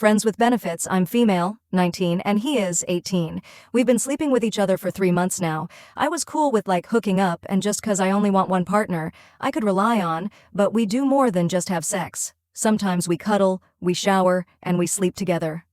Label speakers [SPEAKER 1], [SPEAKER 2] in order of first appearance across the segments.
[SPEAKER 1] Friends with benefits. I'm female, 19, and he is 18. We've been sleeping with each other for 3 months now. I was cool with hooking up, and just 'cause I only want one partner, I could rely on, but we do more than just have sex. Sometimes we cuddle, we shower, and we sleep together.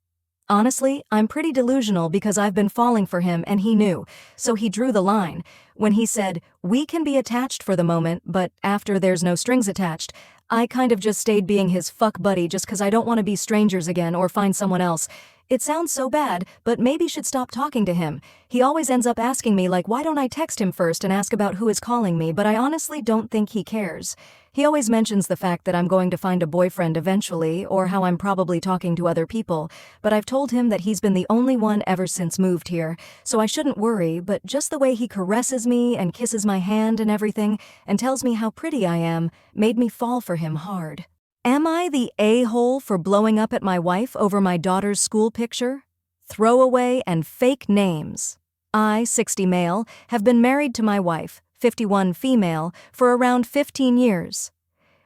[SPEAKER 1] Honestly, I'm pretty delusional because I've been falling for him and he knew, so he drew the line. When he said, "We can be attached for the moment, but after there's no strings attached," I kind of just stayed being his fuck buddy just 'cause I don't want to be strangers again or find someone else. It sounds so bad, but maybe should stop talking to him. He always ends up asking me why don't I text him first and ask about who is calling me, but I honestly don't think he cares. He always mentions the fact that I'm going to find a boyfriend eventually, or how I'm probably talking to other people, but I've told him that he's been the only one ever since moved here, so I shouldn't worry, but just the way he caresses me and kisses my hand and everything, and tells me how pretty I am, made me fall for him hard. Am I the a-hole for blowing up at my wife over my daughter's school picture? Throwaway and fake names. I, 60 male, have been married to my wife, 51 female, for around 15 years.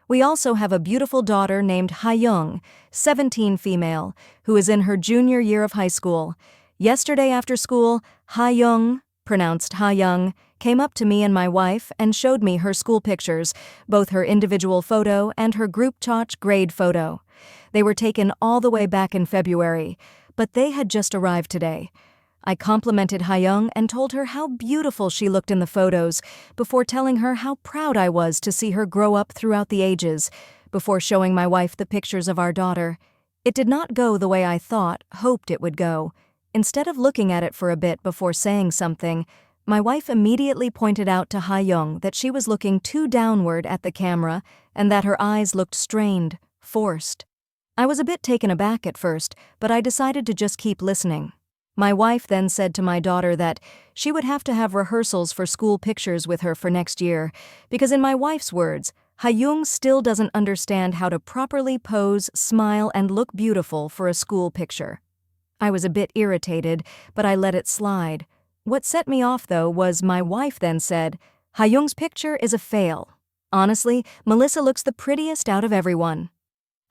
[SPEAKER 1] We also have a beautiful daughter named Ha-young, 17 female, who is in her junior year of high school. Yesterday after school, Ha-young, pronounced Ha-young, came up to me and my wife and showed me her school pictures, both her individual photo and her group chat grade photo. They were taken all the way back in February, but they had just arrived today. I complimented Ha-young and told her how beautiful she looked in the photos, before telling her how proud I was to see her grow up throughout the ages, before showing my wife the pictures of our daughter. It did not go the way I hoped it would go. Instead of looking at it for a bit before saying something, my wife immediately pointed out to Ha-young that she was looking too downward at the camera and that her eyes looked strained, forced. I was a bit taken aback at first, but I decided to just keep listening. My wife then said to my daughter that she would have to have rehearsals for school pictures with her for next year, because in my wife's words, Ha-young still doesn't understand how to properly pose, smile, and look beautiful for a school picture. I was a bit irritated, but I let it slide. What set me off, though, was my wife then said, "Ha-young's picture is a fail. Honestly, Melissa looks the prettiest out of everyone."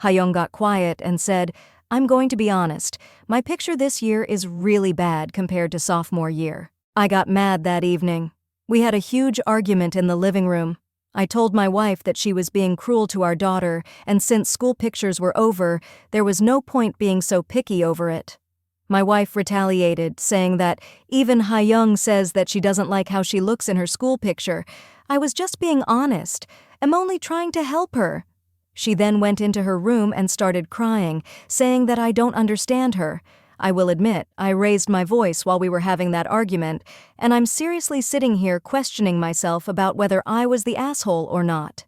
[SPEAKER 1] Ha-young got quiet and said, "I'm going to be honest, my picture this year is really bad compared to sophomore year." I got mad that evening. We had a huge argument in the living room. I told my wife that she was being cruel to our daughter, and since school pictures were over, there was no point being so picky over it. My wife retaliated, saying that even Ha-young says that she doesn't like how she looks in her school picture. I was just being honest. I'm only trying to help her. She then went into her room and started crying, saying that I don't understand her. I will admit, I raised my voice while we were having that argument, and I'm seriously sitting here questioning myself about whether I was the asshole or not.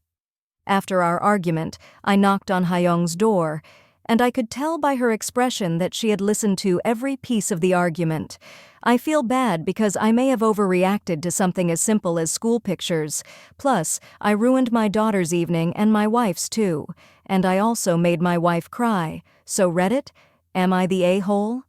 [SPEAKER 1] After our argument, I knocked on Ha-young's door, and I could tell by her expression that she had listened to every piece of the argument. I feel bad because I may have overreacted to something as simple as school pictures. Plus, I ruined my daughter's evening and my wife's too. And I also made my wife cry. So Reddit, am I the a-hole?